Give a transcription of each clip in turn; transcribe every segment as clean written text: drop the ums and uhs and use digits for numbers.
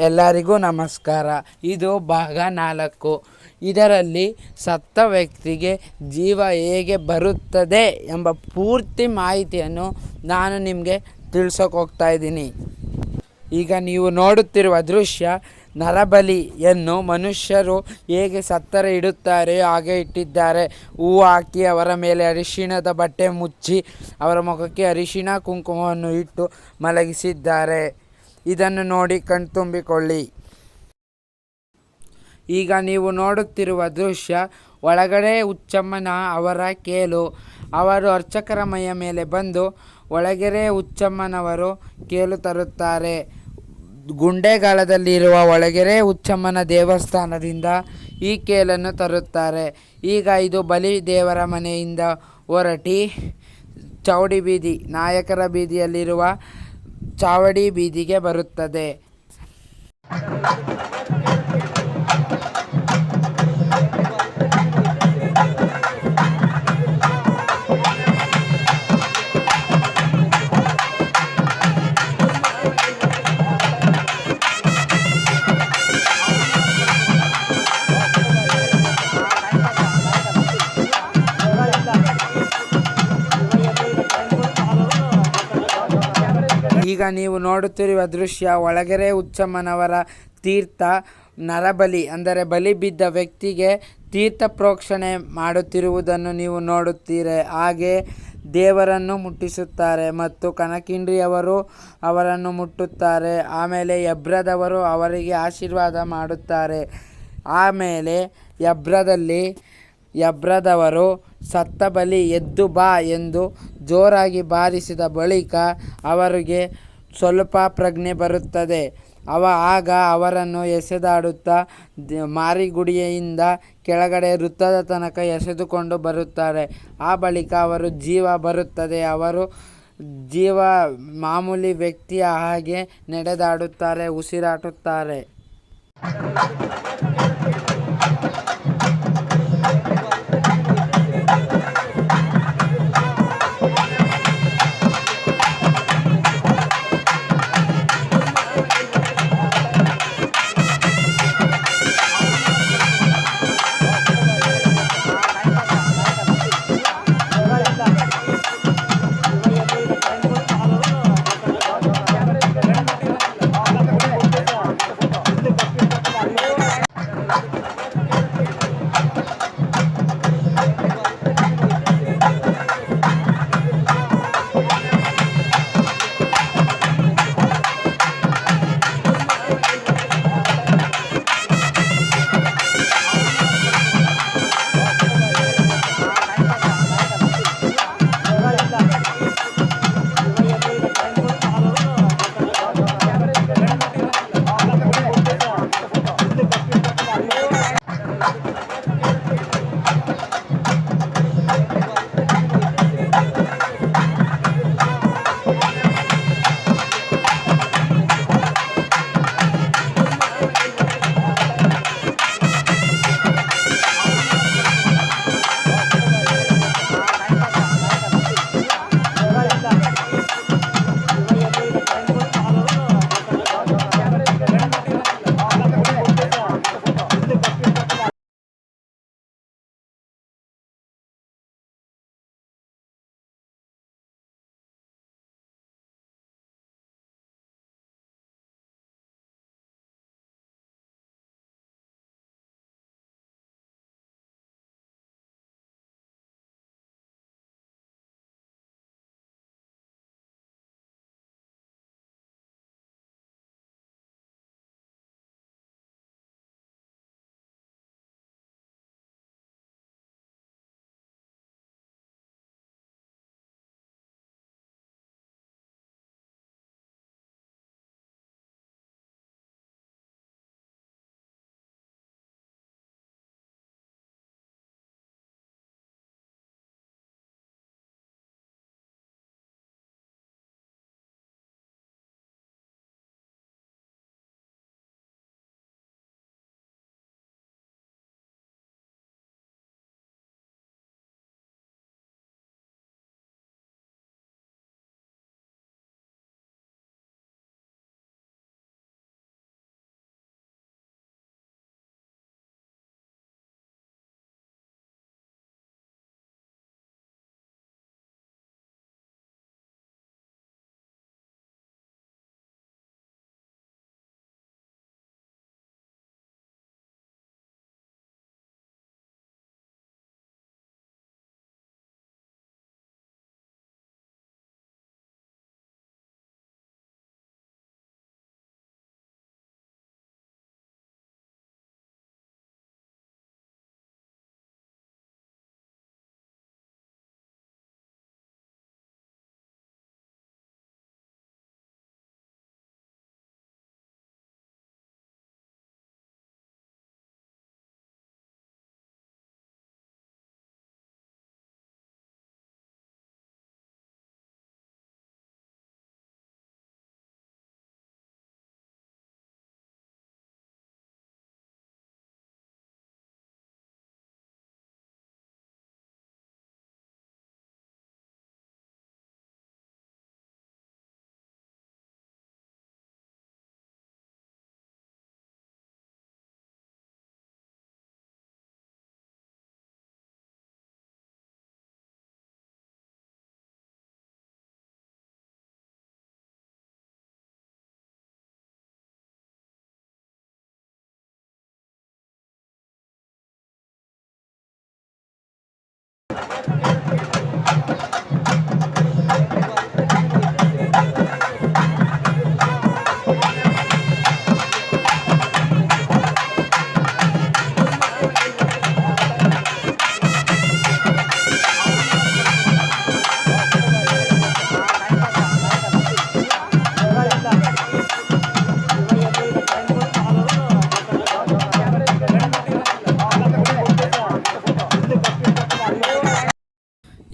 ಎಲ್ಲರಿಗೂ ನಮಸ್ಕಾರ. ಇದು ಭಾಗ 4. ಇದರಲ್ಲಿ ಸತ್ತ ವ್ಯಕ್ತಿಗೆ ಜೀವ ಹೇಗೆ ಬರುತ್ತದೆ ಎಂಬ ಪೂರ್ತಿ ಮಾಹಿತಿಯನ್ನು ನಾನು ನಿಮಗೆ ತಿಳಿಸೋಕೆ ಹೋಗ್ತಾ ಇದ್ದೀನಿ. ಈಗ ನೀವು ನೋಡುತ್ತಿರುವ ದೃಶ್ಯ ನರಬಲಿಯನ್ನು ಮನುಷ್ಯರು ಹೇಗೆ ಸತ್ತರೆ ಇಡುತ್ತಾರೆಯೋ ಹಾಗೆ ಇಟ್ಟಿದ್ದಾರೆ. ಹೂವು ಹಾಕಿ ಅವರ ಮೇಲೆ ಅರಿಶಿಣದ ಬಟ್ಟೆ ಮುಚ್ಚಿ ಅವರ ಮುಖಕ್ಕೆ ಅರಿಶಿಣ ಕುಂಕುಮವನ್ನು ಇಟ್ಟು ಮಲಗಿಸಿದ್ದಾರೆ. ಇದನ್ನು ನೋಡಿ ಕಣ್ತುಂಬಿಕೊಳ್ಳಿ. ಈಗ ನೀವು ನೋಡುತ್ತಿರುವ ದೃಶ್ಯ ಒಳಗಡೆ ಹುಚ್ಚಮ್ಮನ ಅವರ ಕೇಲು. ಅವರು ಅರ್ಚಕರ ಮೈಯ ಮೇಲೆ ಬಂದು ಒಳಗೆರೆ ಹುಚ್ಚಮ್ಮನವರು ಕೇಲು ತರುತ್ತಾರೆ. ಗುಂಡೆಗಾಲದಲ್ಲಿರುವ ಒಳಗೆರೆ ಹುಚ್ಚಮ್ಮನ ದೇವಸ್ಥಾನದಿಂದ ಈ ಕೇಲನ್ನು ತರುತ್ತಾರೆ. ಈಗ ಇದು ಬಲಿ ದೇವರ ಮನೆಯಿಂದ ಹೊರಟಿ ಚೌಡಿ ಬೀದಿ, ನಾಯಕರ ಬೀದಿಯಲ್ಲಿರುವ ಚಾವಡಿ ಬೀದಿಗೆ ಬರುತ್ತದೆ. ಈಗ ನೀವು ನೋಡುತ್ತಿರುವ ದೃಶ್ಯ ಒಳಗೆರೆ ಹುಚ್ಚಮ್ಮನವರ ತೀರ್ಥ ನರಬಲಿ, ಅಂದರೆ ಬಲಿ ಬಿದ್ದ ವ್ಯಕ್ತಿಗೆ ತೀರ್ಥ ಪ್ರೋಕ್ಷಣೆ ಮಾಡುತ್ತಿರುವುದನ್ನು ನೀವು ನೋಡುತ್ತೀರಿ. ಹಾಗೆ ದೇವರನ್ನು ಮುಟ್ಟಿಸುತ್ತಾರೆ ಮತ್ತು ಕನಕಿಂಡ್ರಿಯವರು ಅವರನ್ನು ಮುಟ್ಟುತ್ತಾರೆ. ಆಮೇಲೆ ಯಬ್ರದವರು ಅವರಿಗೆ ಆಶೀರ್ವಾದ ಮಾಡುತ್ತಾರೆ. ಆಮೇಲೆ ಯಬ್ರದವರು ಸತ್ತ ಬಲಿ ಎದ್ದು ಬಾ ಎಂದು ಜೋರಾಗಿ ಬಾರಿಸಿದ ಬಳಿಕ ಅವರಿಗೆ ಸ್ವಲ್ಪ ಪ್ರಜ್ಞೆ ಬರುತ್ತದೆ. ಆಗ ಅವರನ್ನು ಎಸೆದಾಡುತ್ತಾ ಮಾರಿಗುಡಿಯಿಂದ ಕೆಳಗಡೆ ವೃತ್ತದ ತನಕ ಎಸೆದುಕೊಂಡು ಬರುತ್ತಾರೆ. ಆ ಬಳಿಕ ಅವರು ಜೀವ ಬರುತ್ತದೆ. ಅವರು ಜೀವ ಮಾಮೂಲಿ ವ್ಯಕ್ತಿಯ ಹಾಗೆ ನಡೆದಾಡುತ್ತಾರೆ, ಉಸಿರಾಡುತ್ತಾರೆ.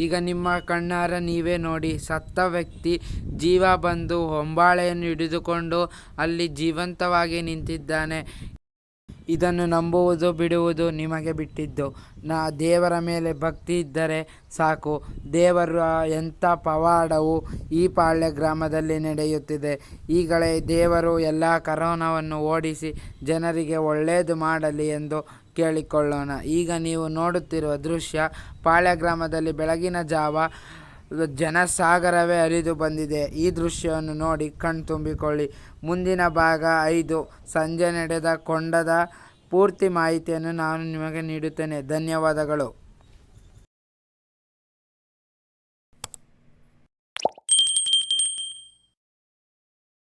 ಈಗ ನಿಮ್ಮ ಕಣ್ಣಾರ ನೀವೇ ನೋಡಿ, ಸತ್ತ ವ್ಯಕ್ತಿ ಜೀವ ಬಂದು ಹೊಂಬಾಳೆಯನ್ನು ಹಿಡಿದುಕೊಂಡು ಅಲ್ಲಿ ಜೀವಂತವಾಗಿ ನಿಂತಿದ್ದಾನೆ. ಇದನ್ನು ನಂಬುವುದು ಬಿಡುವುದು ನಿಮಗೆ ಬಿಟ್ಟಿದ್ದು. ದೇವರ ಮೇಲೆ ಭಕ್ತಿ ಇದ್ದರೆ ಸಾಕು. ದೇವರ ಎಂಥ ಪವಾಡವು ಈ ಪಾಳ್ಯ ಗ್ರಾಮದಲ್ಲಿ ನಡೆಯುತ್ತಿದೆ. ಈಗಲೇ ದೇವರು ಎಲ್ಲ ಕರೋನಾವನ್ನು ಓಡಿಸಿ ಜನರಿಗೆ ಒಳ್ಳೆಯದು ಮಾಡಲಿ ಎಂದು ಕೇಳಿಕೊಳ್ಳೋಣ. ಈಗ ನೀವು ನೋಡುತ್ತಿರುವ ದೃಶ್ಯ ಪಾಳ್ಯ ಗ್ರಾಮದಲ್ಲಿ ಬೆಳಗಿನ ಜಾವ ಜನಸಾಗರವೇ ಹರಿದು ಬಂದಿದೆ. ಈ ದೃಶ್ಯವನ್ನು ನೋಡಿ ಕಣ್ತುಂಬಿಕೊಳ್ಳಿ. ಮುಂದಿನ ಭಾಗ 5 ಸಂಜೆ ನಡೆದ ಕೊಂಡದ ಪೂರ್ತಿ ಮಾಹಿತಿಯನ್ನು ನಾನು ನಿಮಗೆ ನೀಡುತ್ತೇನೆ. ಧನ್ಯವಾದಗಳು.